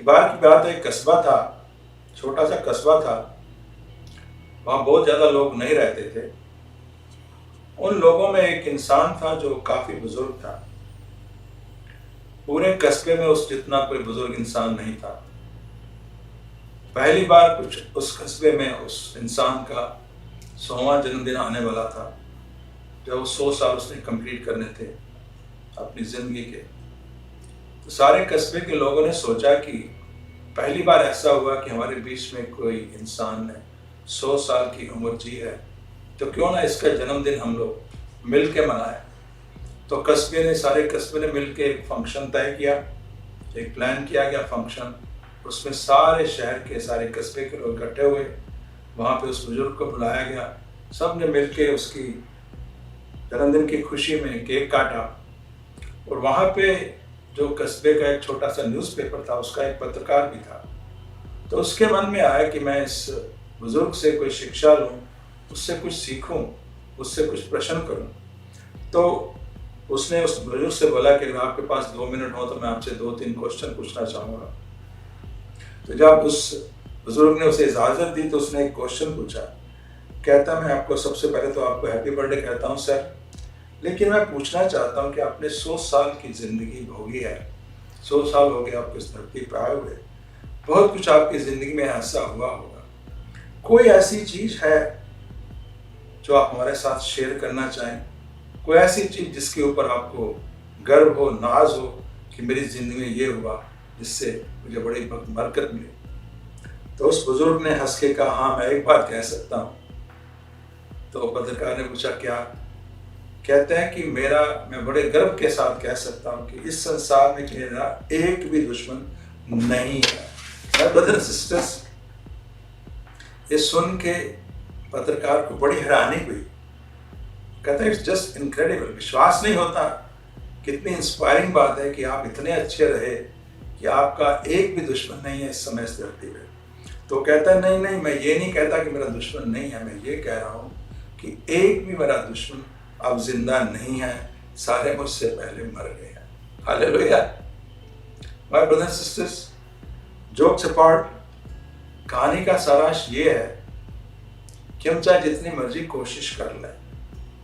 बार की बात है, एक कस्बा था, छोटा सा कस्बा था। वहाँ बहुत ज़्यादा लोग नहीं रहते थे। उन लोगों में एक इंसान था जो काफ़ी बुजुर्ग था। पूरे कस्बे में उस जितना कोई बुजुर्ग इंसान नहीं था। पहली बार कुछ उस कस्बे में उस इंसान का 100वां जन्मदिन आने वाला था, जब 100 साल उसने कंप्लीट करने थे अपनी ज़िंदगी के। तो सारे कस्बे के लोगों ने सोचा कि पहली बार ऐसा हुआ कि हमारे बीच में कोई इंसान ने 100 साल की उम्र जी है, तो क्यों ना इसका जन्मदिन हम लोग मिल के मनाएं। तो सारे कस्बे ने मिल के एक फंक्शन तय किया, एक प्लान किया गया फंक्शन। उसमें सारे शहर के, सारे कस्बे के लोग इकट्ठे हुए। वहाँ पे उस बुजुर्ग को बुलाया गया। सब ने मिल के उसकी जन्मदिन की खुशी में केक काटा। और वहाँ पे जो कस्बे का एक छोटा सा न्यूज़पेपर था, उसका एक पत्रकार भी था। तो उसके मन में आया कि मैं इस बुजुर्ग से कोई शिक्षा लूँ, उससे कुछ सीखूं, उससे कुछ प्रश्न करूं। तो उसने उस बुजुर्ग से बोला कि अगर आपके पास 2 मिनट हो तो मैं आपसे 2-3 क्वेश्चन पूछना चाहूँगा। तो जब उस बुजुर्ग ने उसे इजाज़त दी तो उसने एक क्वेश्चन पूछा। कहता, मैं आपको सबसे पहले तो आपको हैप्पी बर्थडे कहता हूँ सर, लेकिन मैं पूछना चाहता हूँ कि आपने 100 साल की ज़िंदगी भोगी है, 100 साल हो गए आपको इस धरती पर आए हुए, बहुत कुछ आपकी ज़िंदगी में ऐसा हुआ होगा, कोई ऐसी चीज़ है जो आप हमारे साथ शेयर करना चाहें? कोई ऐसी चीज़ जिसके ऊपर आपको गर्व हो, नाज हो कि मेरी ज़िंदगी में ये हुआ जिससे मुझे बड़ी बरकत मिली। तो उस बुजुर्ग ने हंस के कहा, हाँ मैं एक बात कह सकता हूँ। तो पत्रकार ने पूछा, क्या? कहते हैं कि मैं बड़े गर्व के साथ कह सकता हूँ कि इस संसार में मेरा एक भी दुश्मन नहीं है। मेरे ब्रदर एंड सिस्टर्स, ये सुन के पत्रकार को बड़ी हैरानी हुई। कहते हैं, इट्स जस्ट इनक्रेडिबल, विश्वास नहीं होता। कितनी इंस्पायरिंग बात है कि आप इतने अच्छे रहे कि आपका एक भी दुश्मन नहीं है इस समय इस धरती पे। तो कहता है, नहीं नहीं, मैं ये नहीं कहता कि मेरा दुश्मन नहीं है, मैं ये कह रहा हूँ कि एक भी मेरा दुश्मन अब जिंदा नहीं है, सारे मुझसे पहले मर गए हैं। Hallelujah. My brothers and sisters, jokes apart, कहानी का सारांश ये है कि हम चाहे जितनी मर्जी कोशिश कर लें,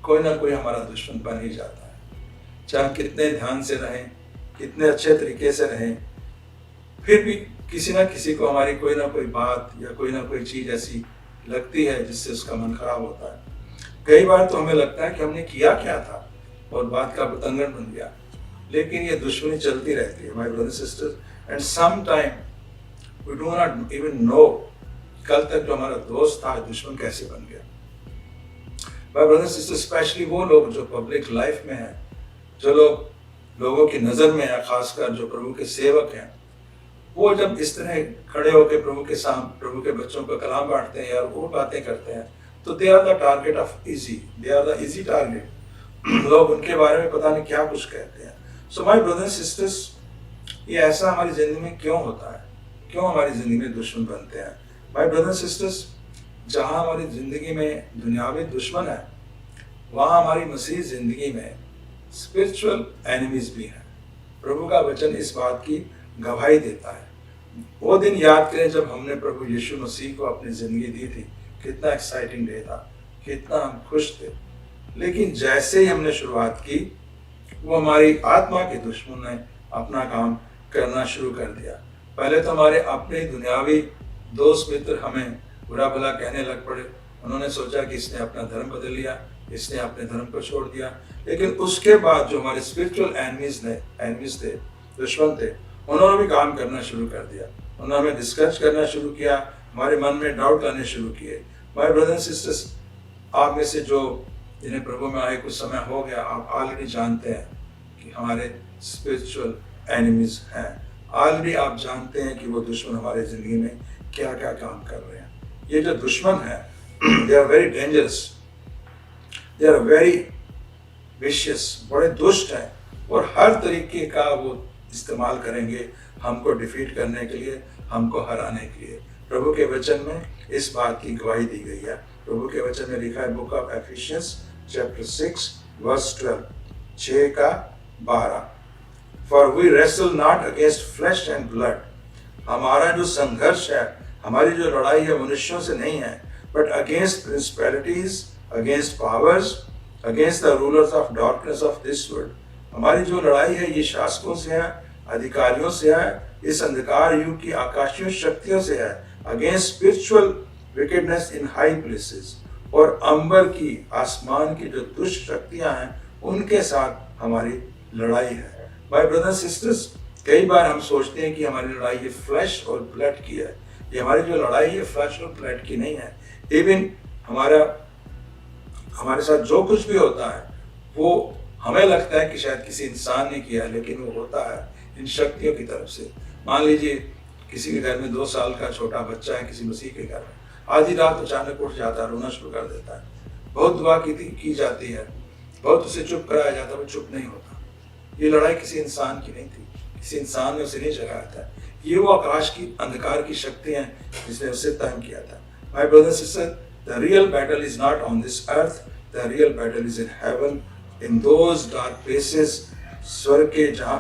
कोई ना कोई हमारा दुश्मन बन ही जाता है। चाहे हम कितने ध्यान से रहें, कितने अच्छे तरीके से रहें, फिर भी किसी ना किसी को हमारी कोई ना कोई बात या कोई ना कोई चीज़ ऐसी लगती है जिससे उसका मन खराब होता है। कई बार तो हमें लगता है कि हमने किया क्या था और बात का बतंगड़ बन गया, लेकिन ये दुश्मनी चलती रहती है my brothers sisters, and some time we do not even know कल तक जो हमारा दोस्त था दुश्मन कैसे बन गया। माय ब्रदर्स सिस्टर्स, स्पेशली वो लोग जो पब्लिक लाइफ में हैं, जो लोग लोगों की नज़र में है, खासकर जो प्रभु के सेवक हैं, वो जब इस तरह खड़े होकर प्रभु के सामने प्रभु के बच्चों को कलाम बांटते हैं या वो बातें करते हैं, तो they are the target of they are the easy target. लोग उनके बारे में पता नहीं क्या कुछ कहते हैं। सो माय ब्रदर्स सिस्टर्स, ये ऐसा हमारी जिंदगी में क्यों होता है? क्यों हमारी जिंदगी में दुश्मन बनते हैं? माय ब्रदर्स सिस्टर्स, जहाँ हमारी जिंदगी में दुनियावी दुश्मन है, वहाँ हमारी मसीह जिंदगी में स्पिरिचुअल एनिमीज भी हैं। प्रभु का वचन इस बात की गवाही देता है। वो दिन याद करें जब हमने प्रभु यीशु मसीह को अपनी ज़िंदगी दी थी। कितना एक्साइटिंग डे था, कितना हम खुश थे। लेकिन जैसे ही हमने शुरुआत की, वो हमारी आत्मा के दुश्मन ने अपना काम करना शुरू कर दिया। पहले तो हमारे अपने दुनियावी दोस्त मित्र हमें बुरा भला कहने लग पड़े। उन्होंने सोचा कि इसने अपना धर्म बदल लिया, इसने अपने धर्म को छोड़ दिया। लेकिन उसके बाद जो हमारे स्पिरिचुअल एनिमीज थे, दुश्मन थे, उन्होंने भी काम करना शुरू कर दिया। उन्होंने हमें डिस्कस करना शुरू किया, हमारे मन में डाउट लाने शुरू किए। माय ब्रदर्स एंड सिस्टर्स, आप में से जो जिन्हें प्रभु में आए कुछ समय हो गया, आप ऑलरेडी जानते हैं कि हमारे स्पिरिचुअल एनिमीज हैं। ऑलरेडी आप जानते हैं कि वो दुश्मन हमारे ज़िंदगी में क्या क्या काम कर रहे हैं। ये जो दुश्मन है, they are very dangerous, they are very vicious, बड़े दुष्ट हैं और हर तरीके का वो इस्तेमाल करेंगे हमको डिफीट करने के लिए, हमको हराने के लिए। प्रभु के वचन में इस बात की गवाही दी गई है। प्रभु के वचन में लिखा है, book of Ephesians chapter 6 verse 12, 6 का 12, for we wrestle not against flesh and blood, हमारा जो संघर्ष है, हमारी जो लड़ाई है मनुष्यों से नहीं है, but against principalities, against powers, against the rulers of darkness of this world. हमारी जो लड़ाई है ये शासकों से है, अधिकारियों से है, इस अंधकार युग की आकाशीय शक्तियों से है, अगेंस्ट स्पिरिचुअल विकेडनेस इन हाई प्लेसेस, और अंबर की, आसमान की जो दुष्ट शक्तियां हैं उनके साथ हमारी लड़ाई है। माय ब्रदर्स सिस्टर्स, कई बार हम सोचते हैं कि हमारी लड़ाई ये फ्लैश और ब्लड की है। ये हमारी जो लड़ाई है फ्लैश और ब्लड की नहीं है। इवन हमारे साथ जो कुछ भी होता है वो हमें लगता है कि शायद किसी इंसान ने किया, लेकिन वो होता है इन शक्तियों की तरफ से। मान लीजिए किसी के घर में 2 साल का छोटा बच्चा है, किसी मसीह के घर में, आधी रात अचानक उठ जाता है, रोना शुरू कर देता है, बहुत दुआ की जाती है, बहुत उसे चुप कराया जाता है, वो चुप नहीं होता। ये लड़ाई किसी इंसान की नहीं थी, किसी इंसान ने उसे नहीं जगाया था, ये वो आकाश की अंधकार की शक्ति है जिसने उसे तंग किया था। My brothers sister, the real battle is not on this earth, the real battle is in heaven, in those dark places, स्वर्ग के जहाँ,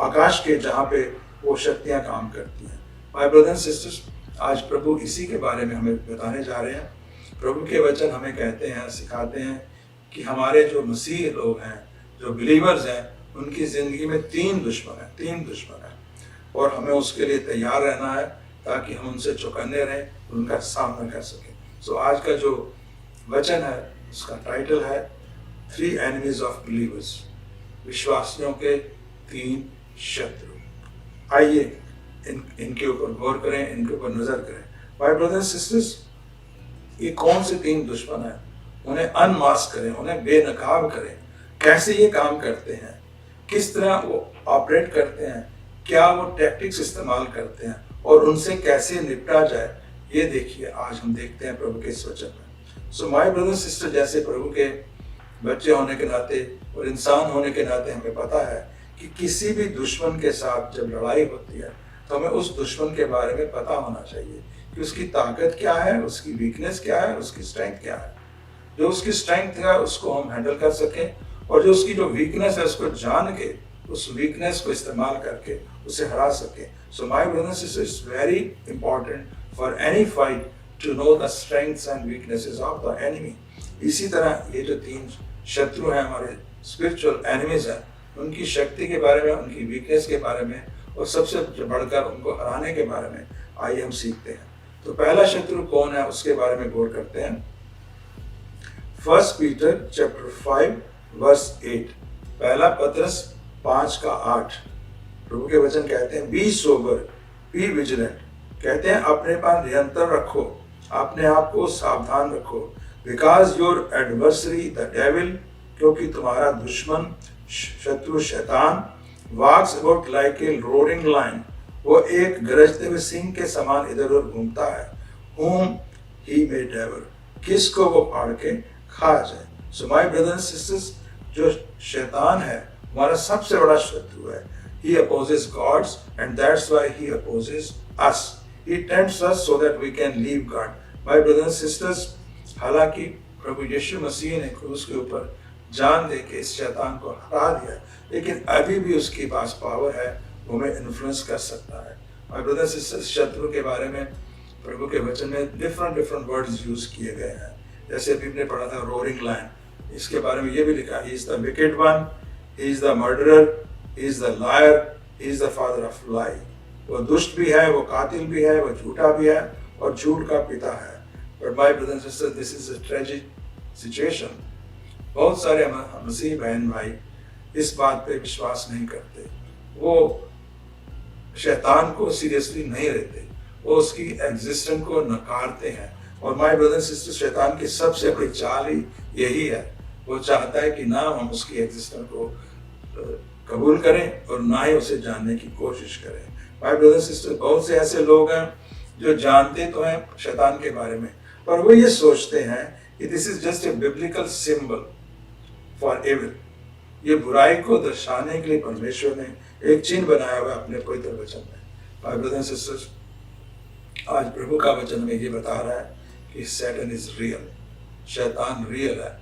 आकाश के जहाँ पे वो शक्तियाँ काम करती हैं। माय ब्रदर्स सिस्टर्स, आज प्रभु इसी के बारे में हमें बताने जा रहे हैं। प्रभु के वचन हमें कहते हैं, सिखाते हैं कि हमारे जो मसीह लोग हैं, जो बिलीवर्स हैं, उनकी जिंदगी में 3 दुश्मन हैं, और हमें उसके लिए तैयार रहना है ताकि हम उनसे चौकन्ने रहें, उनका सामना कर सकें। सो आज का जो वचन है उसका टाइटल है 3 एनिमीज ऑफ बिलीवर्स, विश्वासियों के 3 शत्रु। आइए इनके ऊपर गौर करें, इनके ऊपर नजर करें। माय ब्रदर्स सिस्टर्स, ये कौन से 3 दुश्मन हैं? उन्हें अनमास्क करें, उन्हें बेनकाब करें। कैसे ये काम करते हैं, किस तरह वो ऑपरेट करते हैं, क्या वो टैक्टिक्स इस्तेमाल करते हैं, और उनसे कैसे निपटा जाए, ये देखिए आज हम देखते हैं प्रभु के इस वचन में। सो माय ब्रदर्स सिस्टर, जैसे प्रभु के बच्चे होने के नाते और इंसान होने के नाते हमें पता है कि किसी भी दुश्मन के साथ जब लड़ाई होती है तो हमें उस दुश्मन के बारे में पता होना चाहिए कि उसकी ताकत क्या है, उसकी वीकनेस क्या है, उसकी स्ट्रेंथ क्या है। जो उसकी स्ट्रेंथ है उसको हम हैंडल कर सकें, और जो उसकी जो वीकनेस है उसको जान के उस वीकनेस को इस्तेमाल करके उसे हरा सके। So my brothers and sisters, it's very important for any fight to know the strengths and weaknesses of the enemy. इसी तरह ये जो 3 शत्रु हैं, हमारे स्पिरिचुअल एनिमीज हैं, उनकी शक्ति के बारे में, उनकी वीकनेस के बारे में, और सबसे बढ़कर उनको हराने के बारे में आइए हम सीखते हैं। तो पहला शत्रु कौन है उसके बारे में गौर करते हैं। 1 पीटर चैप्टर 5 वर्स 8, पहला पत्रस 5:8, प्रभु के वचन कहते हैं, बी सोबर, बी विजिलेंट, कहते हैं अपने पर निरंतर रखो, अपने आप को सावधान रखो, because your adversary the devil, क्योंकि तुम्हारा दुश्मन शत्रु शैतान, walks about like a roaring lion, वो एक गरजते हुए सिंह के समान इधर उधर घूमता है, whom he may devour, किसको वो फाड़ के खा जाए। सो माय ब्रदर्स एंड सिस्टर्स, जो शैतान है हमारा सबसे बड़ा शत्रु है। He opposes God's, and that's why he opposes us. He tempts us so that we can leave God. My brothers and sisters, हालांकि प्रभु यीशु मसीह ने क्रूस के ऊपर जान दे के इस शैतान को हटा दिया, लेकिन अभी भी उसके पास पावर है, वो हमें इन्फ्लुएंस कर सकता है। My brothers and sisters, शत्रु के बारे में प्रभु के वचन में डिफरेंट वर्ड्स यूज किए गए हैं। जैसे अभी हमने पढ़ा था रोरिंग लायन, इसके बारे में ये भी लिखा, he is the wicked one, he is the murderer, he is the liar, he is the father of lie. वो दुष्ट भी है, वो कातिल भी है, वो झूठा भी है और झूठ का पिता है। But my brothers and sisters, this is a tragic situation. बहुत सारे मसीह बहन भाई इस बात पे विश्वास नहीं करते, वो शैतान को सीरियसली नहीं लेते, वो उसकी एग्जिस्टेंस को नकारते हैं। और माय ब्रदर्स एंड सिस्टर्स, शैतान की सबसे बड़ी चाल ही यही है, वो चाहता है कि ना हम उसकी एग्जिस्टेंस को कबूल करें और ना ही उसे जानने की कोशिश करें। माय ब्रदर्स एंड सिस्टर्स, बहुत से ऐसे लोग हैं जो जानते तो हैं शैतान के बारे में, पर वो ये सोचते हैं कि this is just a biblical symbol for evil. ये बुराई को दर्शाने के लिए परमेश्वर ने एक चिन्ह बनाया हुआ है अपने पवित्र वचन में। माय ब्रदर्स एंड सिस्टर्स, आज प्रभु का वचन में ये बता रहा है कि सैटन इज रियल, शैतान रियल है,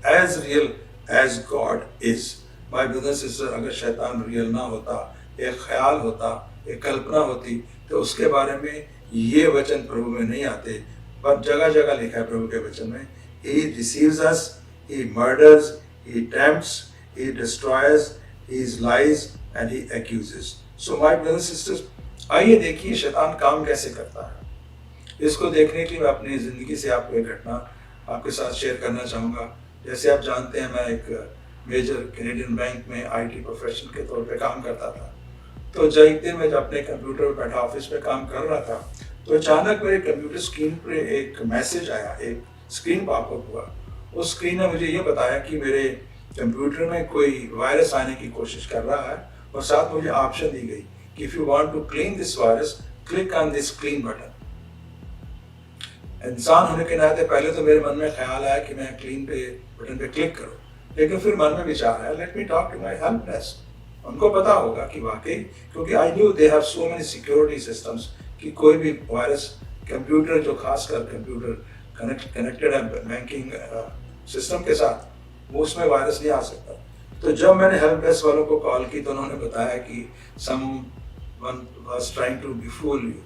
as God is. My brothers and sisters, अगर शैतान रियल ना होता, एक ख्याल होता, एक कल्पना होती तो उसके बारे में ये वचन प्रभु में नहीं आते, पर जगह जगह लिखा है प्रभु के वचन में, He receives us, He murders, He tempts, He destroys, He lies and He accuses. So my brothers and sisters, आइए देखिए शैतान काम कैसे करता है। इसको देखने के लिए मैं अपनी ज़िंदगी से आपको एक घटना आपके साथ शेयर करना चाहूँगा। जैसे आप जानते हैं, मैं एक मेजर कैनेडियन बैंक में IT प्रोफेशनल के तौर पे काम करता था। तो जब एक दिन मैं जब अपने कंप्यूटर पर बैठा ऑफिस में काम कर रहा था, तो अचानक मेरे कंप्यूटर स्क्रीन पे एक मैसेज आया, एक स्क्रीन पॉपअप हुआ। उस स्क्रीन ने मुझे ये बताया कि मेरे कंप्यूटर में कोई वायरस आने की कोशिश कर रहा है, और साथ मुझे ऑप्शन दी गई कि if you want to clean this virus, click on this clean button. इंसान होने के नाते पहले तो मेरे मन में ख्याल आया कि मैं क्लीन पे बटन पे क्लिक करूं, लेकिन फिर मन में विचार आया, let me talk to my help desk. उनको पता होगा कि वाकई, क्योंकि I knew they have so many security systems कि कोई भी वायरस कंप्यूटर, जो खासकर कंप्यूटर कनेक्टेड है बैंकिंग सिस्टम के साथ, वो उसमें वायरस नहीं आ सकता। तो जब मैंने हेल्प डेस्क वालों को कॉल की तो उन्होंने बताया कि someone was trying to befool you.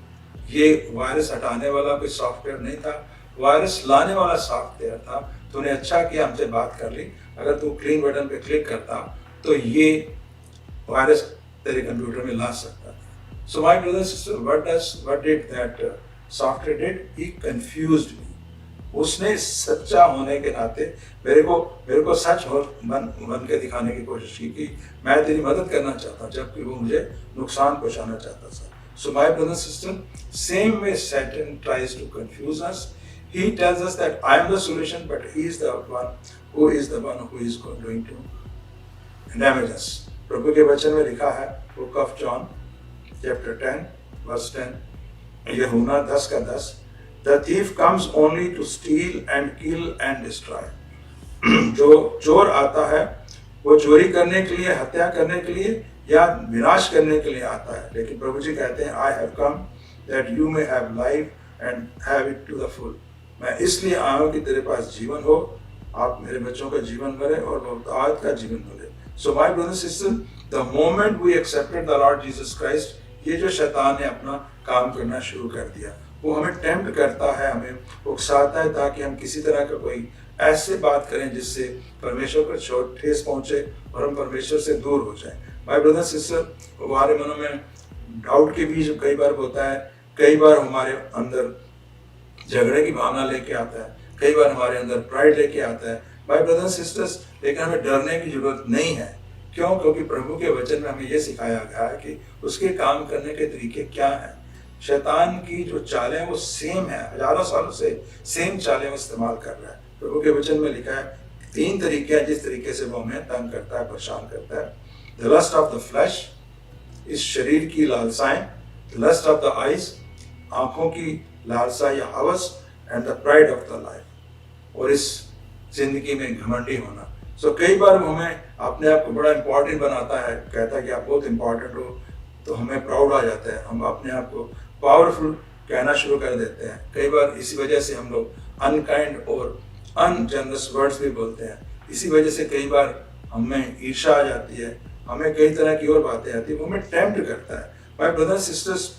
ये वायरस हटाने वाला कोई सॉफ्टवेयर नहीं था, वायरस लाने वाला सॉफ्टवेयर था। तो उन्हें अच्छा किया हमसे बात कर ली, अगर तू क्लीन बटन पे क्लिक करता तो ये वायरस तेरे कंप्यूटर में ला सकता। So my brother and sister, what did that software did? He confused me. उसने सच्चा होने के नाते मेरे को सच बन के दिखाने की कोशिश की कि मैं तेरी मदद करना चाहता हूँ, जबकि वो मुझे नुकसान पहुंचाना चाहता था। So my brother and sister, same way Satan tries to confuse us. He tells us that I am the solution, but he is the one who is going to damage us. प्रभु के वचन में लिखा है, book of John chapter 10 verse 10, यूहन्ना 10:10, The thief comes only to steal and kill and destroy. जो चोर आता है वो चोरी करने के लिए, हत्या करने के लिए या विनाश करने के लिए आता है, लेकिन प्रभु जी कहते हैं I have come that you may have life and have it to the full. मैं इसलिए आया हूँ कि तेरे पास जीवन हो, आप मेरे बच्चों का जीवन भरे और बहुतायत का जीवन भरे। So my brothers and sisters, the moment we accepted the Lord Jesus Christ, ये जो शैतान ने अपना काम करना शुरू कर दिया, वो हमें टेम्प्ट करता है, हमें उकसाता है ताकि हम किसी तरह का कोई ऐसे बात करें जिससे परमेश्वर को ठेस पहुंचे और हम परमेश्वर से दूर हो जाएं। माय ब्रदर सिस्टर, हमारे मनों में डाउट के बीच कई बार होता है, कई बार हमारे अंदर झगड़े की भावना लेके आता है, कई बार हमारे अंदर प्राइड लेके आता है। माय ब्रदर सिस्टर्स, लेकिन हमें डरने की जरूरत नहीं है। क्यों? क्योंकि प्रभु के वचन में हमें यह सिखाया गया है कि उसके काम करने के तरीके क्या हैं। शैतान की जो चालें वो सेम है, हजारों सालों से सेम चालें वो इस्तेमाल कर रहा है। प्रभु के वचन में लिखा है 3 तरीके हैं जिस तरीके से वो हमें तंग करता है, परेशान करता है। The lust of the flesh, इस शरीर की लालसाएं, the lust of the eyes, आंखों की लालसा या हवस, and the pride of the life, और इस जिंदगी में घमंडी होना। सो कई बार हमें अपने आप को बड़ा इंपॉर्टेंट बनाता है, कहता है कि आप बहुत इंपॉर्टेंट हो, तो हमें प्राउड आ जाता है, हम अपने आप को पावरफुल कहना शुरू कर देते हैं। कई बार इसी वजह से हम लोग अनकाइंड और अनजनरस वर्ड्स भी बोलते हैं। इसी वजह से कई बार हमें ईर्ष्या आ जाती है, हमें कई तरह की और बातें आती है, वो हमें टेम्प्ट करता है। माय ब्रदर्स सिस्टर्स,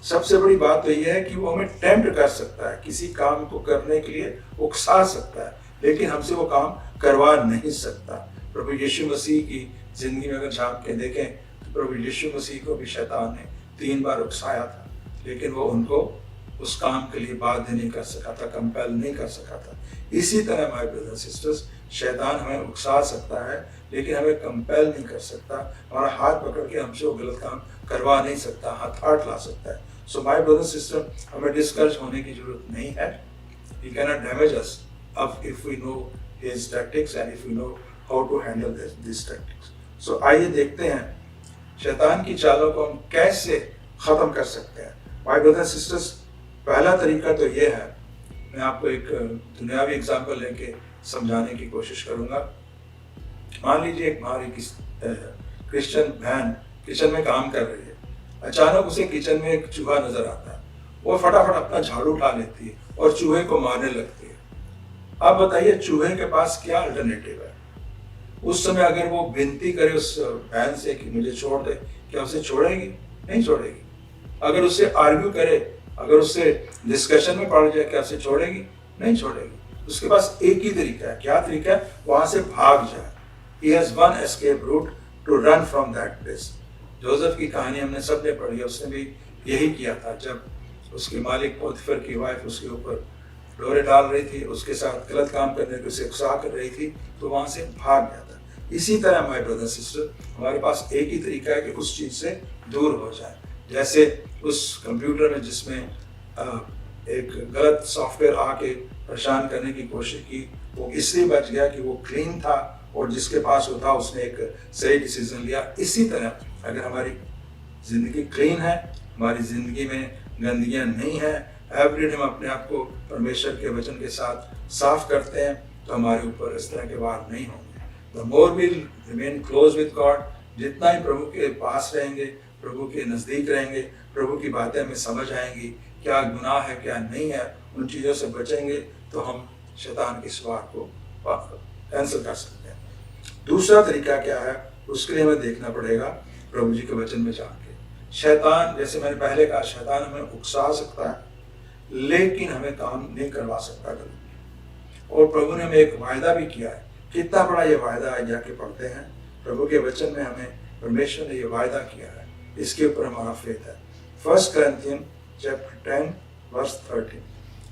सबसे बड़ी बात तो ये है कि वो हमें टेम्प्ट कर सकता है, किसी काम को करने के लिए उकसा सकता है, लेकिन हमसे वो काम करवा नहीं सकता। प्रभु यीशु मसीह की जिंदगी में अगर झांक के देखें तो प्रभु यीशु मसीह को भी शैतान ने 3 बार उकसाया था, लेकिन वो उनको उस काम के लिए बाध्य नहीं कर सका था, कंपेल नहीं कर सका था। इसी तरह माय ब्रदर्स सिस्टर्स, शैतान हमें उकसा सकता है, लेकिन हमें कंपेल नहीं कर सकता। हमारा हाथ पकड़ के हमसे वो गलत काम करवा नहीं सकता, हथाट ला सकता है। सो माय ब्रदर्स सिस्टर, हमें डिस्करेज होने की जरूरत नहीं है। He cannot damage us if we know his tactics and if we know how to handle these tactics. So आइए देखते हैं शैतान की चालों को हम कैसे खत्म कर सकते हैं। माय ब्रदर्स सिस्टर्स, पहला तरीका तो ये है, मैं आपको एक दुनियावी एग्जाम्पल लेके समझाने की कोशिश करूंगा। मान लीजिए एक हमारी क्रिश्चियन बहन किचन में काम कर रही है, अचानक उसे किचन में एक चूहा नजर आता है, वो फटाफट अपना झाड़ू उठा लेती है और चूहे को मारने लगती है। अब बताइए चूहे के पास क्या अल्टरनेटिव है? उस समय अगर वो विनती करे उस बहन से कि मुझे छोड़ दे, क्या उसे छोड़ेगी? नहीं छोड़ेगी। अगर उससे आर्ग्यू करे, अगर उससे डिस्कशन में पड़ जाए, क्या उसे छोड़ेगी? नहीं छोड़ेगी। उसके पास एक ही तरीका है। क्या तरीका है? वहां से भाग जाए। He has one escape route to run from that place. Joseph की कहानी हमने सबने पढ़ी है, उसने भी यही किया था। जब उसके मालिक पोतीफर की वाइफ उसके ऊपर डोरे डाल रही थी, उसके साथ गलत काम करने की उसे उकसा कर रही थी, तो वहां से भाग गया था। इसी तरह माय ब्रदर सिस्टर, हमारे पास एक ही तरीका है कि उस चीज से दूर हो जाए। जैसे उस कंप्यूटर में जिसमें एक गलत सॉफ्टवेयर आके परेशान करने की कोशिश की, वो इसलिए बच गया कि वो क्लीन था और जिसके पास वो था उसने एक सही डिसीजन लिया। इसी तरह अगर हमारी जिंदगी क्लीन है, हमारी जिंदगी में गंदगियां नहीं है, एवरीडे हम अपने आप को परमेश्वर के वचन के साथ साफ करते हैं, तो हमारे ऊपर इस तरह के वार नहीं होंगे। The more we remain close with God, जितना ही प्रभु के पास रहेंगे, प्रभु के नज़दीक रहेंगे, प्रभु की बातें हमें समझ आएंगी, क्या गुनाह है क्या नहीं है, उन चीज़ों से बचेंगे, तो हम शैतान की सवार को कैंसिल कर सकते हैं। दूसरा तरीका क्या है? उसके लिए हमें देखना पड़ेगा प्रभु जी के वचन में जाके। शैतान, जैसे मैंने पहले कहा, शैतान हमें उकसा सकता है लेकिन हमें काम नहीं करवा सकता कभी। और प्रभु ने हमें एक वायदा भी किया है। कितना बड़ा ये वायदा है, जाके पढ़ते हैं प्रभु के वचन में। हमें परमेश्वर ने ये वायदा किया है, इसके ऊपर हमारा फेथ है। 1 Corinthians chapter 10 verse 13,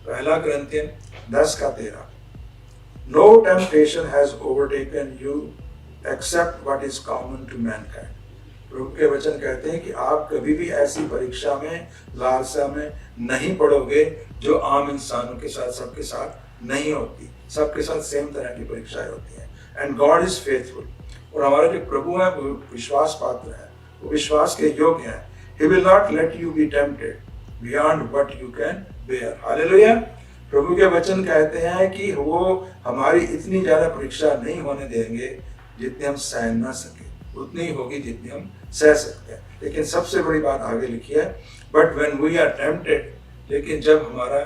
1 Corinthians 10:13, No temptation has overtaken you except what is common to mankind. प्रभु के वचन कहते हैं कि आप कभी भी ऐसी परीक्षा में, लालसा में नहीं पड़ोगे जो आम इंसानों के साथ, सबके साथ नहीं होती। सबके साथ सेम तरह की परीक्षाएं होती हैं। एंड गॉड इज फेथफुल, और हमारे जो प्रभु है वो विश्वास पात्र है, वो विश्वास के योग्य है। He will not let you be tempted beyond what you can bear. Hallelujah. प्रभु के वचन कहते हैं कि वो हमारी इतनी ज्यादा परीक्षा नहीं होने देंगे जितनी हम सह ना सके, उतनी ही होगी जितनी हम सह सकते हैं। लेकिन सबसे बड़ी बात आगे लिखी है, but when we are tempted, लेकिन जब हमारा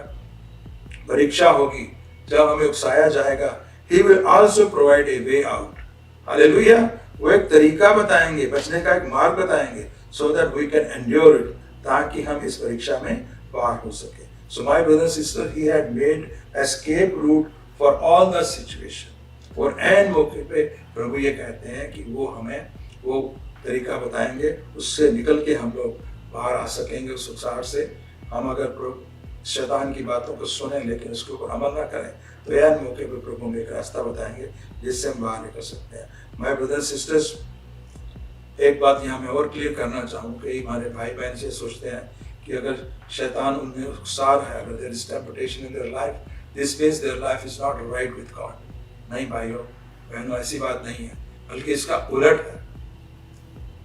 परीक्षा होगी, जब हमें उकसाया जाएगा, He will also provide a way out. Hallelujah. वो एक तरीका बताएंगे, बचने का एक मार्ग बताएंगे, so that we can endure it, ताकि हम इस परीक्षा में पार हो सके। So my brother and sister, he had made escape route for all the situation. और ऐन मौके पे प्रभु ये कहते हैं कि वो हमें वो तरीका बताएंगे, उससे निकल के हम लोग बाहर आ सकेंगे उस उकसाहट से। हम अगर शैतान की बातों को सुने लेकिन उसके ऊपर अमल ना करें, तो ऐन मौके पे प्रभु हमें एक रास्ता बताएंगे जिससे हम बाहर निकल सकते हैं। माय ब्रदर सिस्टर्स, एक बात यहाँ मैं और क्लियर करना चाहूँ कि हमारे भाई बहन से सोचते हैं कि अगर शैतान उन्हें उकसा रहा है, अगर there is temptation in their life, this means their life is not right with God. नहीं भाइयों बहनों, ऐसी बात नहीं है, बल्कि इसका उलट है।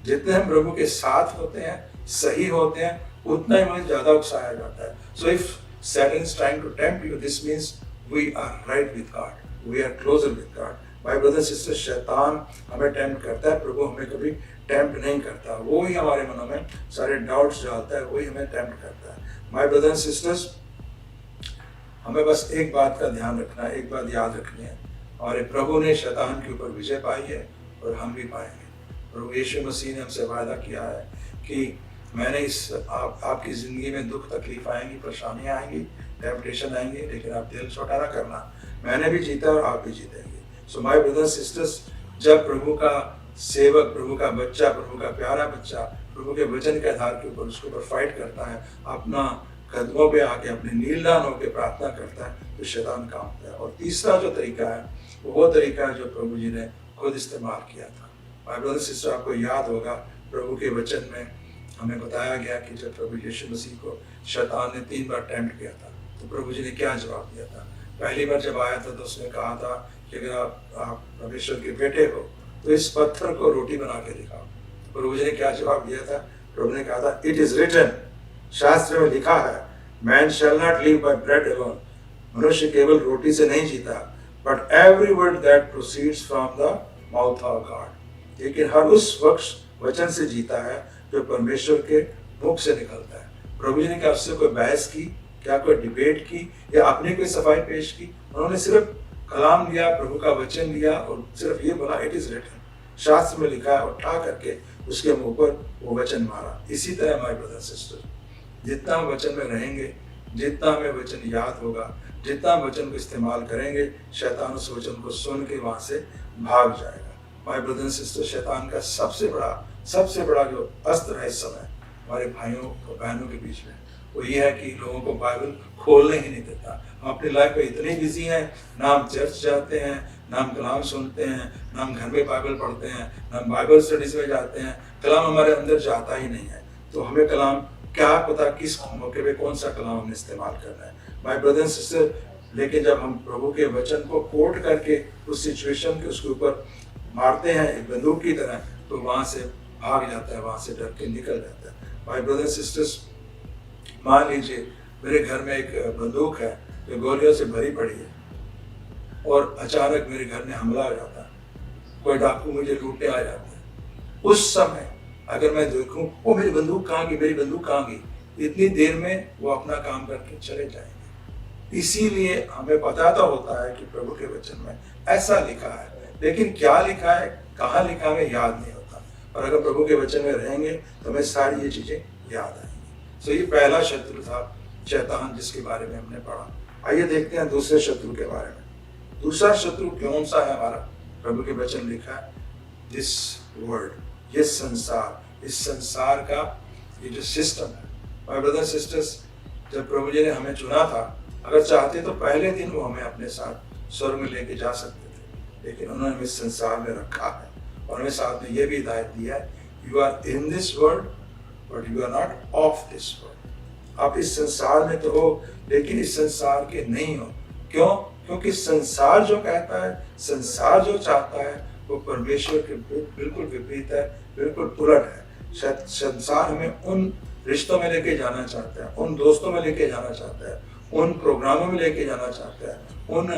जितने हम प्रभु के साथ होते हैं, सही होते हैं, उतना ही हमें ज्यादा उकसाया जाता है। So if Satan is trying to tempt you, this means we are right with God, we are closer with God. My brothers and sisters, शैतान हमें टेम्प्ट करता है, प्रभु हमें कभी टेम्प्ट नहीं करता। वो ही हमारे मनों में सारे डाउट्स डालता है, वही हमें टेम्प्ट करता है। My brothers and sisters, हमें बस एक बात का ध्यान रखना है, एक बात याद रखनी है, हमारे प्रभु ने शैतान के ऊपर विजय पाई है और हम भी पाएंगे। प्रभु यीशु मसीह ने हमसे वायदा किया है कि मैंने आपकी जिंदगी में दुख तकलीफ आएंगी, परेशानियां आएंगी, टेम्पटेशन आएंगी, लेकिन आप दिल छोटा ना करना। मैंने भी जीता और आप भी जीतेंगे। सो माय ब्रदर्स सिस्टर्स, जब प्रभु का सेवक, प्रभु का बच्चा, प्रभु का प्यारा बच्चा प्रभु के वचन के आधार के ऊपर उसके ऊपर फाइट करता है, अपना कदमों पे आके अपने नीलदान होकर प्रार्थना करता है, तो शैतान कांपता है। और तीसरा जो तरीका है वो तरीका है जो प्रभु जी ने खुद इस्तेमाल किया था। माय ब्रदर्स सिस्टर, आपको याद होगा प्रभु के वचन में हमें बताया गया कि जब प्रभु यीशु मसीह को शैतान ने 3 बार टेम्प्ट किया था, तो प्रभु जी ने क्या जवाब दिया था। पहली बार जब आया था तो उसने कहा था कि अगर आप परमेश्वर के बेटे हो तो इस पत्थर को रोटी बना के दिखाओ। तो प्रभु जी ने क्या जवाब दिया था? प्रभु ने कहा था, इट इज रिटन, शास्त्र में लिखा है, man shall not live by bread alone, मनुष्य केवल रोटी से नहीं जीता, but every word that proceeds from the mouth of God. लेकिन हर उस वचन से जीता है जो परमेश्वर के मुख से निकलता है। प्रभु जी ने क्या उससे कोई बहस की, क्या कोई डिबेट की, या अपनी कोई सफाई पेश की? उन्होंने सिर्फ कलाम लिया, प्रभु का वचन लिया और सिर्फ ये बोला, इट इज रिटन, शास्त्र में लिखा है, और उठा करके उसके मुंह पर वो वचन मारा। इसी तरह माय ब्रदर सिस्टर, जितना हम वचन में रहेंगे, जितना हमें वचन याद होगा, जितना हम वचन को इस्तेमाल करेंगे, शैतान उस वचन को सुन के वहाँ से भाग जाएगा। माय ब्रदर एंड सिस्टर, शैतान का सबसे बड़ा जो अस्त्र है इस समय हमारे भाइयों और बहनों के बीच में, वो ये है कि लोगों को बाइबल खोलने ही नहीं देता। हम अपनी लाइफ में इतने बिजी हैं, ना हम चर्च जाते हैं, ना हम कलाम सुनते हैं, ना हम घर में बाइबल पढ़ते हैं, ना हम बाइबल स्टडीज में जाते हैं। कलाम हमारे अंदर जाता ही नहीं है, तो हमें कलाम क्या पता किस मौके पे कौन सा कलाम हमने इस्तेमाल करना है। माय ब्रदर एंड सिस्टर, लेकिन जब हम प्रभु के वचन को कोट करके उस सिचुएशन के उसके ऊपर मारते हैं एक बंदूक की तरह, तो वहाँ से भाग जाता है, वहाँ से डर के निकल जाता है। माय ब्रदर एंड सिस्टर्स, मान लीजिए मेरे घर में एक बंदूक है जो गोलियों से भरी पड़ी है और अचानक मेरे घर में हमला हो जाता है, कोई डाकू मुझे लूटने आ जाता है। उस समय अगर मैं देखूं वो मेरी बंदूक कहाँ गई, इतनी देर में वो अपना काम करके चले जाएंगे। इसीलिए हमें पता तो होता है कि प्रभु के वचन में ऐसा लिखा है, लेकिन क्या लिखा है, कहाँ लिखा है, हमें याद नहीं होता। और अगर प्रभु के वचन में रहेंगे तो हमें सारी ये चीजें याद आएंगी। तो ये पहला शत्रु था शैतान, जिसके बारे में हमने पढ़ा। आइए देखते हैं दूसरे शत्रु के बारे में। दूसरा शत्रु कौन सा है हमारा? प्रभु के वचन लिखा है, दिस वर्ल्ड, ये संसार, इस संसार का ये जो सिस्टम है। माय ब्रदर सिस्टर्स, जब प्रभु जी ने हमें चुना था, अगर चाहते तो पहले दिन वो हमें अपने साथ स्वर्ग में लेके जा सकते थे, लेकिन उन्होंने हमें संसार में रखा है और हमें साथ में ये भी हिदायत दिया है, you are in this world but you are not of this world. आप इस संसार में तो हो, लेकिन इस संसार के नहीं हो। क्यों? क्योंकि संसार जो कहता है, संसार जो चाहता है, वो परमेश्वर के बिल्कुल विपरीत है, बिल्कुल उलट है। संसार हमें उन रिश्तों में लेके जाना चाहता है, उन दोस्तों में लेके जाना चाहता है, उन प्रोग्रामों में लेके जाना चाहता है, उन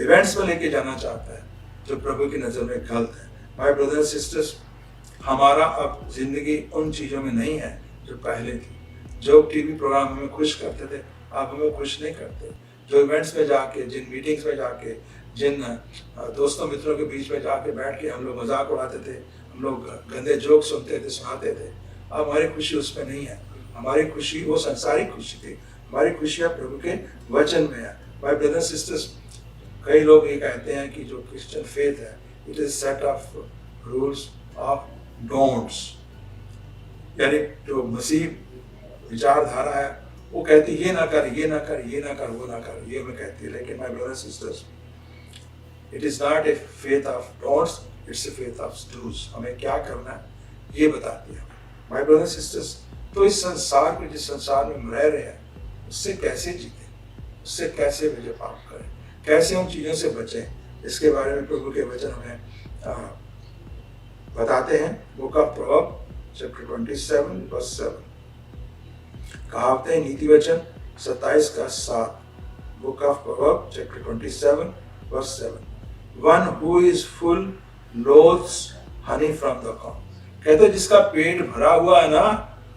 इवेंट्स में लेके जाना चाहता है जो प्रभु की नज़र में गलत है। माय ब्रदर एंड सिस्टर्स, हमारा अब जिंदगी उन चीज़ों में नहीं है जो पहले थी। जो टीवी प्रोग्राम हमें खुश करते थे, आप हमें खुश नहीं करते। जो इवेंट्स में जाके, जिन मीटिंग्स में जाके, जिन दोस्तों मित्रों के बीच में जाके बैठ के हम लोग मजाक उड़ाते थे, हम लोग गंदे जोक सुनते थे, सुनाते थे, अब हमारी खुशी उसमें नहीं है। हमारी खुशी वो संसारिक खुशी थी, हमारी खुशियाँ प्रभु के वचन में है। माय ब्रदर सिस्टर्स, कई लोग ये कहते हैं कि जो क्रिश्चियन फेथ है, it is set of rules of don'ts, यानी जो मसीह विचारधारा है वो कहती ये ना कर, ये ना कर, ये ना कर, वो ना कर, ये मैं कहती है। लेकिन my brother sisters, it is not a faith of don'ts, it's a faith of dos. हमें क्या करना है ये बताती है। माय ब्रदर सिस्टर्स, तो इस संसार में, जिस संसार में हम रह रहे हैं, उससे कैसे जीते, उससे कैसे विजय प्राप्त करें, कैसे उन चीज़ों से बचें, इसके बारे में प्रभु के वचन हमें बताते हैं। Book of proverb chapter 27 verse 7, कहावतें नीति वचन 27 का 7। Book of proverb chapter 27 verse 7, one who is full loathes honey from the comb. कहते हैं जिसका पेट भरा हुआ है ना,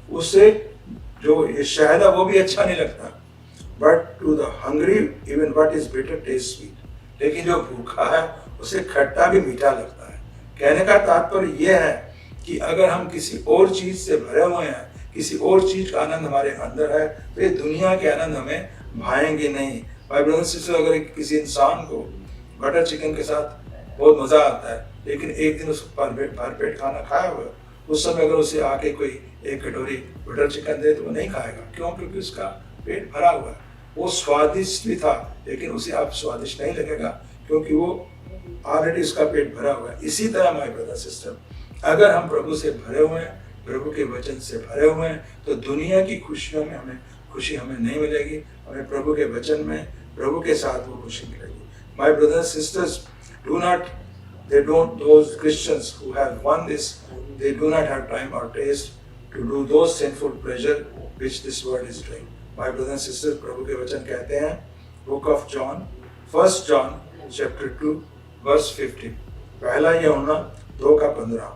उससे जो ये शहद है वो भी अच्छा नहीं लगता। But to the hungry even what is bitter taste sweet. लेकिन जो भूखा है उसे खट्टा भी मीठा लगता है। कहने का तात्पर्य यह है कि अगर हम किसी और चीज से भरे हुए हैं, किसी और चीज का आनंद हमारे अंदर है, तो ये दुनिया के आनंद हमें भाएंगे नहीं। भाई ब्रदर सिस्टर, अगर किसी इंसान को बटर चिकन के साथ बहुत मजा आता है, लेकिन एक दिन उसको भरपेट खाना खाया हुआ, उस समय अगर उसे आके कोई एक कटोरी बटर चिकन दे तो वो नहीं खाएगा। क्यों? क्योंकि उसका पेट भरा हुआ है। वो स्वादिष्ट भी था, लेकिन उसे अब स्वादिष्ट नहीं लगेगा, क्योंकि वो ऑलरेडी उसका पेट भरा हुआ है। इसी तरह माय ब्रदर सिस्टर, अगर हम प्रभु से भरे हुए हैं, प्रभु के वचन से भरे हुए हैं, तो दुनिया की खुशियों में हमें खुशी हमें नहीं मिलेगी। हमें प्रभु के वचन में, प्रभु के साथ वो खुशी मिलेगी। My brother sisters, those Christians who have won this, they do not have time or taste to do those sinful pleasure which this world is doing. My brothers and sisters, प्रभु के वचन कहते हैं, Book of John, 1 John chapter 2 verse 15, पहला यूहन्ना 2:15,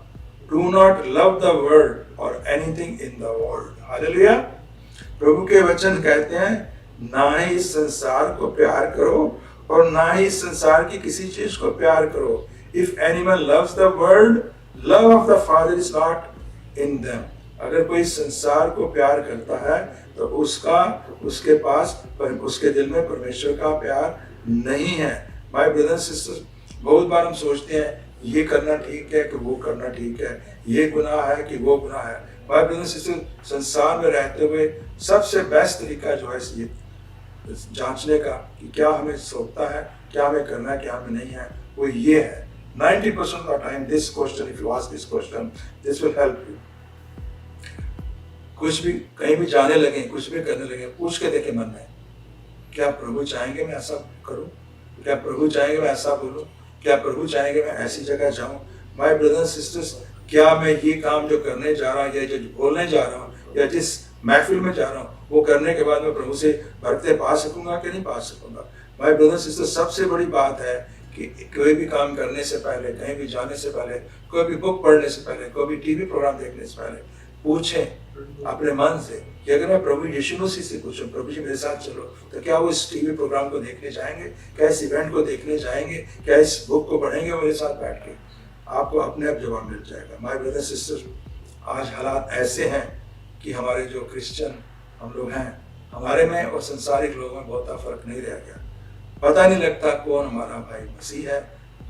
do not love the world or anything in the world. Hallelujah. प्रभु के वचन कहते हैं, ना ही इस संसार को प्यार करो और ना ही इस संसार की किसी चीज को प्यार करो। If anyone loves the world, love of the Father is not in them. अगर कोई संसार को प्यार करता है तो उसके पास उसके दिल में परमेश्वर का प्यार नहीं है। माय ब्रदर्स सिस्टर्स, बहुत बार हम सोचते हैं ये करना ठीक है कि वो करना ठीक है, ये गुनाह है कि वो गुनाह है। माय ब्रदर्स सिस्टर्स, संसार में रहते हुए सबसे बेस्ट तरीका जो है ये जांचने का कि क्या हमें सोचता है, क्या हमें करना है, क्या हमें नहीं है, वो ये है। 90% of the time this question, if you ask this question, this will help you. कुछ भी कहीं भी जाने लगे, कुछ भी करने लगे, पूछ के देखे मन में, क्या प्रभु चाहेंगे मैं ऐसा करूं? क्या प्रभु चाहेंगे मैं ऐसा बोलूं? क्या प्रभु चाहेंगे मैं ऐसी जगह जाऊं? माय ब्रदर्स सिस्टर्स, क्या मैं ये काम जो करने जा रहा हूं या जो बोलने जा रहा हूं या जिस महफिल में जा रहा हूं, वो करने के बाद मैं प्रभु से बरकतें पा सकूंगा कि नहीं पा सकूंगा? माय ब्रदर्स सिस्टर्स, सबसे बड़ी बात है कि कोई भी काम करने से पहले, कहीं भी जाने से पहले, कोई भी बुक पढ़ने से पहले, कोई भी टीवी प्रोग्राम देखने से पहले पूछें अपने मन से कि अगर मैं प्रभु यीशु मसीह से पूछूं, प्रभु जी मेरे साथ चलो, तो क्या वो इस टीवी प्रोग्राम को देखने जाएंगे? क्या इस इवेंट को देखने जाएंगे? क्या इस बुक को पढ़ेंगे मेरे साथ बैठ के? आपको अपने आप जवाब मिल जाएगा। माय ब्रदर सिस्टर, आज हालात ऐसे हैं कि हमारे जो क्रिश्चियन हम लोग हैं, हमारे में और संसारिक लोगों में बहुत फर्क नहीं रह गया। पता नहीं लगता कौन हमारा भाई मसीह है,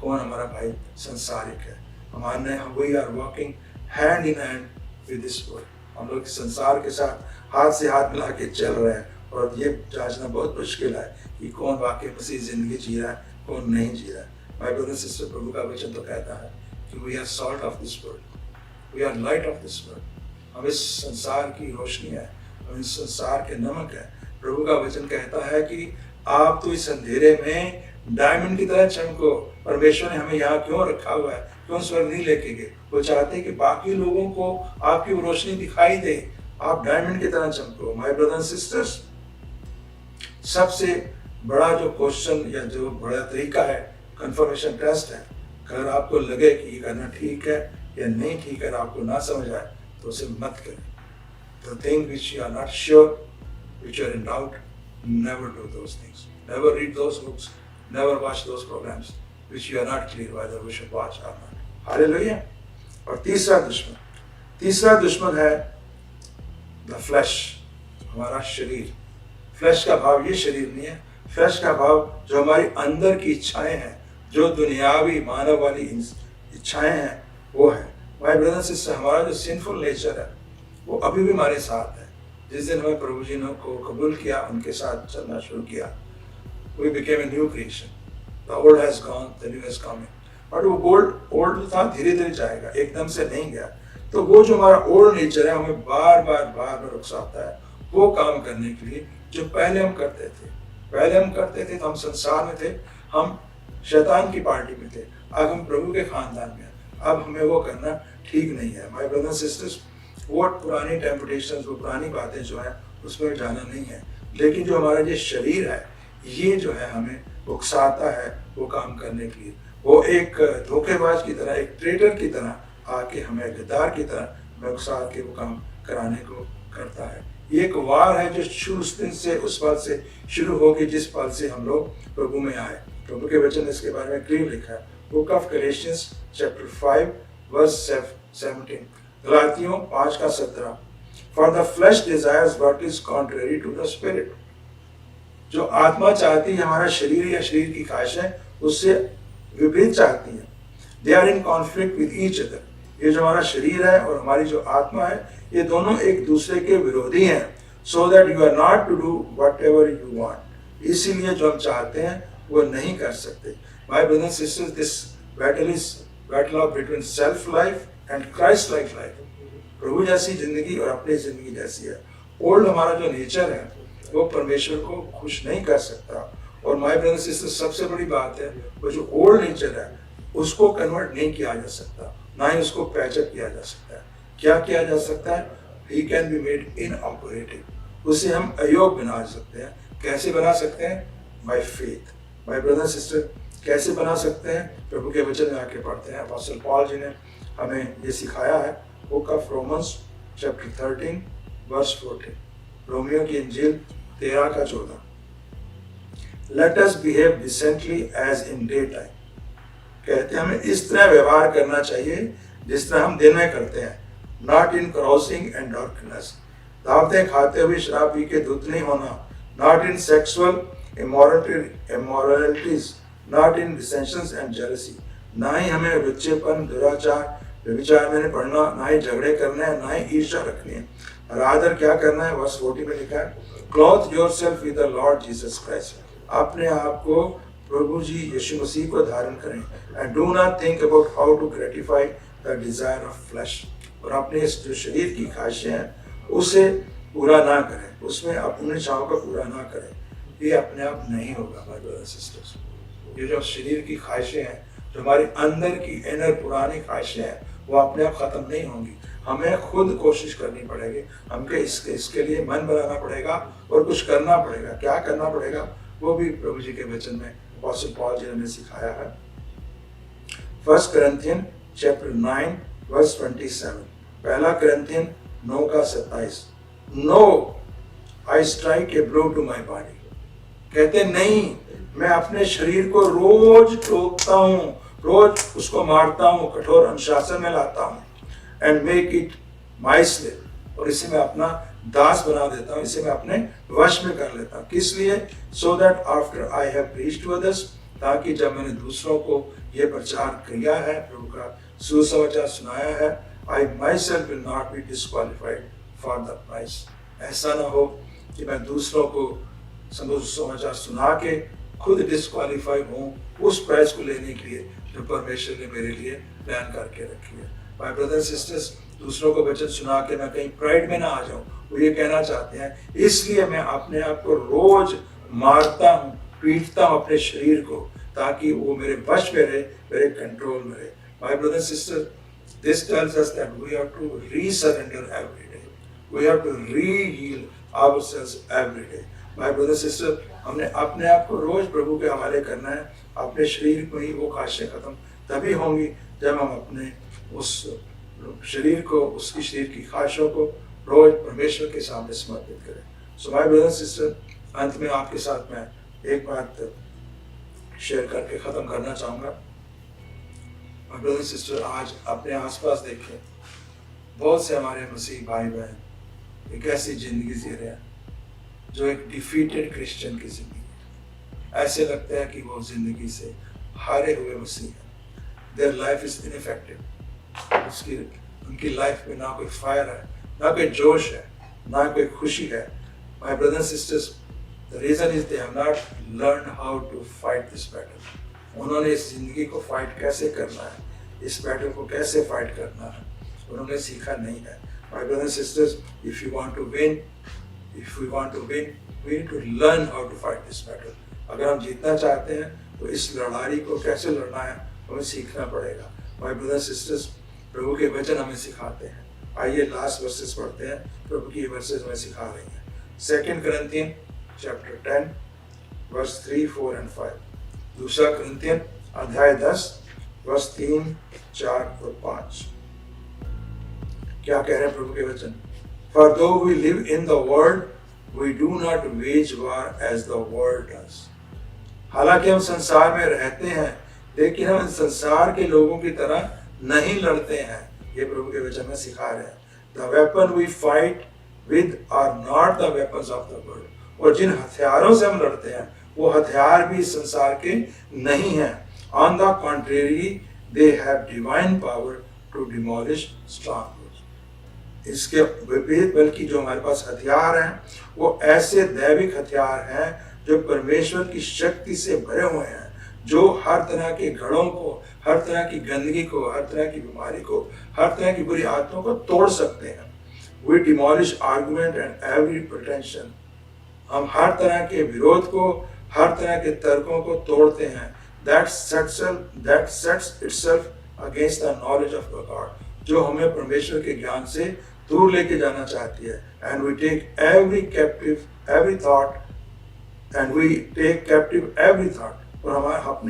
कौन हमारा भाई संसारिक है। हमारे we are walking hand in hand with this world. हम लोग संसार के साथ हाथ से हाथ मिला के चल रहे हैं, और ये जांचना बहुत मुश्किल है कि कौन वाकई मसीह जिंदगी जी रहा है, कौन नहीं जी रहा है। माय ब्रदर सिस्टर, प्रभु का वचन तो कहता है कि we are salt of this world, we are light of this world. हम इस संसार की रोशनी है, हम इस संसार के नमक है। प्रभु का वचन कहता है कि आप तो इस अंधेरे में डायमंड की तरह चमको। परमेश्वर ने हमें यहाँ क्यों रखा हुआ है, क्यों स्वर्ग नहीं लेके गए? वो चाहते हैं कि बाकी लोगों को आपकी वो रोशनी दिखाई दे, आप डायमंड की तरह चमको। माय ब्रदर्स सिस्टर्स, सबसे बड़ा जो क्वेश्चन या जो बड़ा तरीका है, कंफर्मेशन टेस्ट है। अगर आपको लगे कि ये करना ठीक है या नहीं ठीक है, आपको ना समझ आए, तो उसे मत करें। The thing which you are not sure, which you are in doubt, never do those things. Never read those books. Never watch those programs which you are not clear whether we should watch or not. Hallelujah. और तीसरा दुश्मन है the flesh, हमारा शरीर। Flash का भाव ये शरीर नहीं है। फ्लैश का भाव जो हमारी अंदर की इच्छाएं हैं, जो दुनियावी मानव वाली इच्छाएं हैं, वो है। माय ब्रदर सिस्टर, हमारा जो सिंफुल नेचर है वो अभी भी हमारे साथ है। जिस दिन हमें प्रभु जी ने को कबूल किया, उनके साथ चलना शुरू किया, we became a new creation. The old has gone, the new is coming. But वो ओल्ड था, धीरे धीरे जाएगा, एकदम से नहीं गया। तो वो जो हमारा ओल्ड नेचर है, हमें बार बार रुकसाता है वो काम करने के लिए जो पहले हम करते थे। तो हम संसार में थे, हम शैतान की पार्टी में थे। अब हम प्रभु के खानदान में, अब हमें वो करना ठीक नहीं है। माय ब्रदर्स सिस्टर्स, वो पुरानी टेम्पटेशंस, वो पुरानी बातें जो है उसमें जाना नहीं है। लेकिन जो हमारा ये शरीर है, ये जो है हमें उकसाता है वो काम करने के लिए। वो एक धोखेबाज की तरह, एक ट्रेडर की तरह आके हमें, गद्दार की तरह हमें उकसा के वो काम कराने को करता है। ये एक वार है जो उस दिन से, उस पल से शुरू होगी जिस पल से हम लोग प्रभु में आए। प्रभु के वचन ने इसके बारे में क्लियर लिखा है। Book of Galatians chapter 5 verse 17, गलातियों 5:17, for the flesh desires what is contrary to the spirit. जो आत्मा चाहती है, हमारा शरीर या शरीर की ख्वाहिशें उससे विपरीत चाहती हैं। They are in conflict with each other. ये जो हमारा शरीर है और हमारी जो आत्मा है, ये दोनों एक दूसरे के विरोधी हैं। So that you are not to do whatever you want. इसीलिए जो हम चाहते हैं वो नहीं कर सकते। My brothers sisters, this battle is battle of between self life and Christ like life. प्रभु जैसी जिंदगी और अपनी जिंदगी जैसी है। ओल्ड हमारा जो नेचर है वो परमेश्वर को खुश नहीं कर सकता। और माय ब्रदर्स सिस्टर्स, सबसे बड़ी बात है, वो जो ओल्ड नेचर है उसको कन्वर्ट नहीं किया जा सकता, ना ही उसको पैचअप किया जा सकता है। क्या किया जा सकता है? He can be made inoperative. उसे हम अयोग्य बना सकते हैं। कैसे बना सकते हैं? By faith. My brothers sister, कैसे बना सकते हैं? प्रभु के वचन में आके पढ़ते हैं। अपोस्टल पॉल जी ने हमें ये सिखाया है। Book of Romans chapter 13 verse 14, रोमियो की इंजील 13:14, let us behave decently as in daytime. कहते हैं हमें इस तरह व्यवहार करना चाहिए जिस तरह हम दिन में करते हैं। not in carousing and drunkenness. दावतें खाते हुए शराब पी के धुत नहीं होना, not in sexual immoralities, not in dissensions and jealousy. ना ही हमें लुच्चेपन, दुराचार, व्यभिचार में नहीं पढ़ना, ना ही झगड़े करने हैं, ना ही ईर्ष्या रखनी है। रादर क्या करना है? वर्स 40 में लिखा है, cloth yourself with the Lord Jesus Christ. अपने आप को प्रभु जी यीशु मसीह को धारण करें। And do not think about how to gratify the desire of flesh. और अपने इस जो शरीर की ख्वाहिशें हैं उसे पूरा ना करें, उसमें अपने चाहों को पूरा ना करें। ये अपने आप नहीं होगा माय ब्रदर्स सिस्टर्स। ये जो शरीर की ख्वाहिशें हैं, जो हमारे अंदर की इनर पुरानी ख्वाहिशें हैं, वो अपने आप खत्म नहीं होंगी। हमें खुद कोशिश करनी पड़ेगी, हमें इसके लिए मन बनाना पड़ेगा और कुछ करना पड़ेगा। क्या करना पड़ेगा वो भी प्रभु जी के वचन में अपोस्टल पॉल जी ने हमें सिखाया है। 1 Corinthians chapter 9 verse 27, पहला Corinthians 9:27, no I strike a blow to my body. कहते नहीं, मैं अपने शरीर को रोज टोकता हूँ, रोज उसको मारता हूँ, कठोर अनुशासन में लाता हूँ। And make it my slave, और इसे मैं अपना दास बना देता हूँ, इसे मैं अपने वश में कर लेता हूँ। किस लिए? So that after I have preached to others, ताकि जब मैंने दूसरों को ये प्रचार किया है, प्रभु का सुसमाचार सुनाया है, I myself will not be disqualified for the prize. ऐसा ना हो कि मैं दूसरों को सुसमाचार सुना के खुद डिस्क्वालीफाई हूँ उस प्राइज को लेने के लिए जो परमेश्वर ने मेरे लिए प्लान करके रखी है। माय ब्रदर सिस्टर्स, दूसरों को वचन सुना के मैं कहीं प्राइड में ना आ जाऊं, वो ये कहना चाहते हैं, इसलिए मैं अपने आप को रोज मारता हूँ, पीटता हूँ अपने शरीर को, ताकि वो मेरे वश में रहे, मेरे कंट्रोल में रहे। My brother sister, this tells us that we have to re-surrender every day. We have to re-heal ourselves every day. My brother sister, हमने अपने आप को रोज प्रभु के हवाले करना है। अपने शरीर में ही वो ख्वाहिशें खत्म तभी होंगी जब हम अपने उस शरीर को, उसकी शरीर की ख्वाहिशों को रोज परमेश्वर के सामने समर्पित करें। So my brother sister, अंत में आपके साथ मैं एक बात शेयर करके खत्म करना चाहूँगा। My brother sister, आज अपने आसपास देखें, बहुत से हमारे मसीह भाई बहन एक ऐसी जिंदगी जी रहे हैं जो एक डिफीटेड क्रिश्चियन की जिंदगी है। ऐसे लगता है कि वो जिंदगी से हारे हुए मसीह हैं। Their life is ineffective. उनकी लाइफ में ना कोई फायर है, ना कोई जोश है, ना कोई खुशी है। My brothers and sisters, the reason is they have not learned how to fight this battle. उन्होंने इस जिंदगी को फाइट कैसे करना है, इस बैटल को कैसे फाइट करना है, उन्होंने सीखा नहीं है। My brothers and sisters, if we want to win, we need to learn how to fight this battle. अगर हम जीतना चाहते हैं तो इस लड़ाई को कैसे लड़ना है हमें सीखना पड़ेगा। My brothers and sisters, प्रभु के वचन हमें सिखाते हैं। आइए लास्ट वर्सेस पढ़ते हैं, प्रभु की वर्सेस हमें सिखा रही हैं। 2 Corinthians chapter 10 verse 3, 4 and 5। दूसरा कुरिन्थियन अध्याय 10 वर्स 3, 4 और 5। क्या कह रहे हैं प्रभु के वचन? For though we live in the world, we do not wage war as the world does. हालांकि हम संसार में रहते हैं, लेकिन हम संसार के लोगों की तरह नहीं लड़ते हैं। ये प्रभु के वचन में सिखा रहे हैं। The weapon we fight with are not the weapons of the world. और जिन हथियारों से हम लड़ते हैं वो हथियार भी संसार के नहीं हैं। On the contrary, they have divine power to demolish strongholds. इसके विपरीत बल्कि जो हमारे पास हथियार हैं वो ऐसे दैविक हथियार हैं जो परमेश्वर की शक्ति से भरे हुए हैं, जो हर तरह के गढ़ों को, हर तरह की गंदगी को, हर तरह की बीमारी को, हर तरह की बुरी आदतों को तोड़ सकते हैं। We demolish argument and every pretension. हम हर तरह के विरोध को, हर तरह के तर्कों को तोड़ते हैं। That sets itself against the knowledge of the God, जो हमें परमेश्वर के ज्ञान से दूर लेके जाना चाहती है। And we take every thought, और हम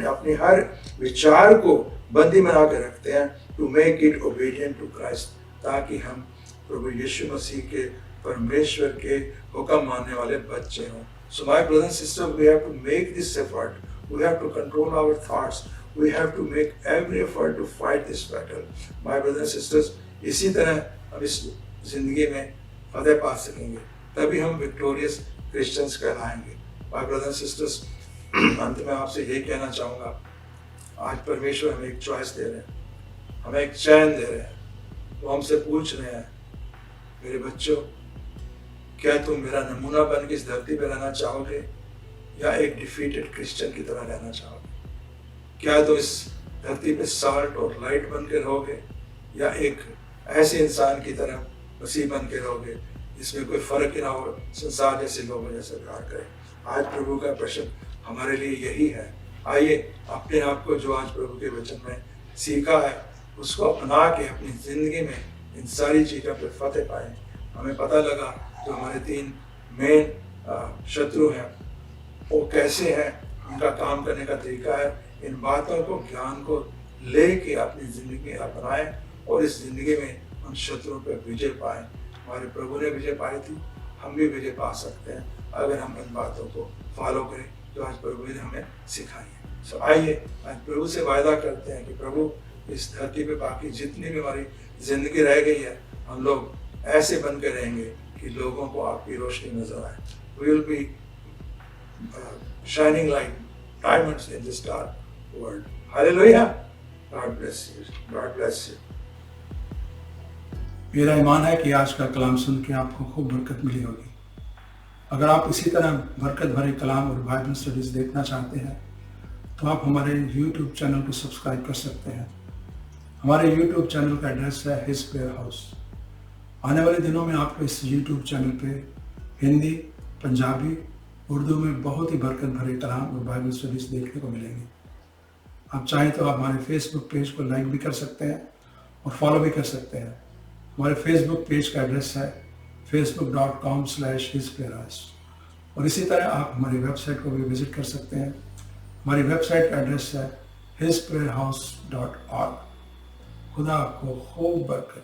अपने हर विचार को बंदी बना के रखते हैं to make it obedient to Christ, ताकि हम प्रभु यीशु मसीह के, परमेश्वर के हुक्म मानने वाले बच्चे हों। So my brothers and sisters, we have to make this effort. We have to control our thoughts. We have to make every effort to fight this battle. My brothers and sisters, इसी तरह हम इस ज़िंदगी में फतेह पा सकेंगे, तभी हम विक्टोरियस क्रिश्चियंस कहलाएंगे। माय ब्रदर्स एंड सिस्टर्स, अंत में आपसे यही कहना चाहूँगा, आज परमेश्वर हमें एक चॉइस दे रहे हैं, हमें एक चैन दे रहे हैं। वो हमसे पूछ रहे हैं, मेरे बच्चों, क्या तुम मेरा नमूना बन के इस धरती पर रहना चाहोगे या एक डिफीटेड क्रिश्चियन की तरह रहना चाहोगे? क्या तुम इस धरती पे साल्ट और लाइट बन के रहोगे या एक ऐसे इंसान की तरह मसीह बन के रहोगे जिसमें कोई फर्क ही ना हो, संसार जैसे लोगों जैसे प्यार करें? आज प्रभु का प्रश्न हमारे लिए यही है। आइए अपने आप को जो आज प्रभु के वचन में सीखा है उसको अपना के अपनी जिंदगी में इन सारी चीज़ों पर फतेह पाएं। हमें पता लगा जो हमारे 3 मेन शत्रु हैं वो कैसे हैं, उनका काम करने का तरीका है। इन बातों को, ज्ञान को लेके अपनी जिंदगी में अपनाएं और इस जिंदगी में उन शत्रुओं पर विजय पाएं। हमारे प्रभु ने विजय पाई थी, हम भी विजय पा सकते हैं अगर हम इन बातों को फॉलो करें जो आज प्रभु ने हमें सिखाई है। सो आइए आज प्रभु से वायदा करते हैं कि प्रभु इस धरती पे बाकी जितनी भी हमारी जिंदगी रह गई है, हम लोग ऐसे बन के रहेंगे कि लोगों को आपकी रोशनी नजर आए। We will be shining like diamonds in this dark world. Hallelujah. God bless you. God bless you. मेरा ईमान है कि आज का कलाम सुन के आपको खूब बरकत मिली होगी। अगर आप इसी तरह बरकत भरे कलाम और बाइबल स्टडीज देखना चाहते हैं तो आप हमारे YouTube चैनल को सब्सक्राइब कर सकते हैं। हमारे YouTube चैनल का एड्रेस है हिज प्रेयर हाउस। आने वाले दिनों में आपको इस YouTube चैनल पे हिंदी, पंजाबी, उर्दू में बहुत ही बरकत भरे कलाम और बाइबल स्टडीज देखने को मिलेंगी। आप चाहें तो आप हमारे फेसबुक पेज को लाइक भी कर सकते हैं और फॉलो भी कर सकते हैं। हमारे फेसबुक पेज का एड्रेस है facebook.com/hisprayerhouse और इसी तरह आप हमारी वेबसाइट को भी विजिट कर सकते हैं। हमारी वेबसाइट का एड्रेस है hisprayerhouse.org। खुदा आपको खूब बरकत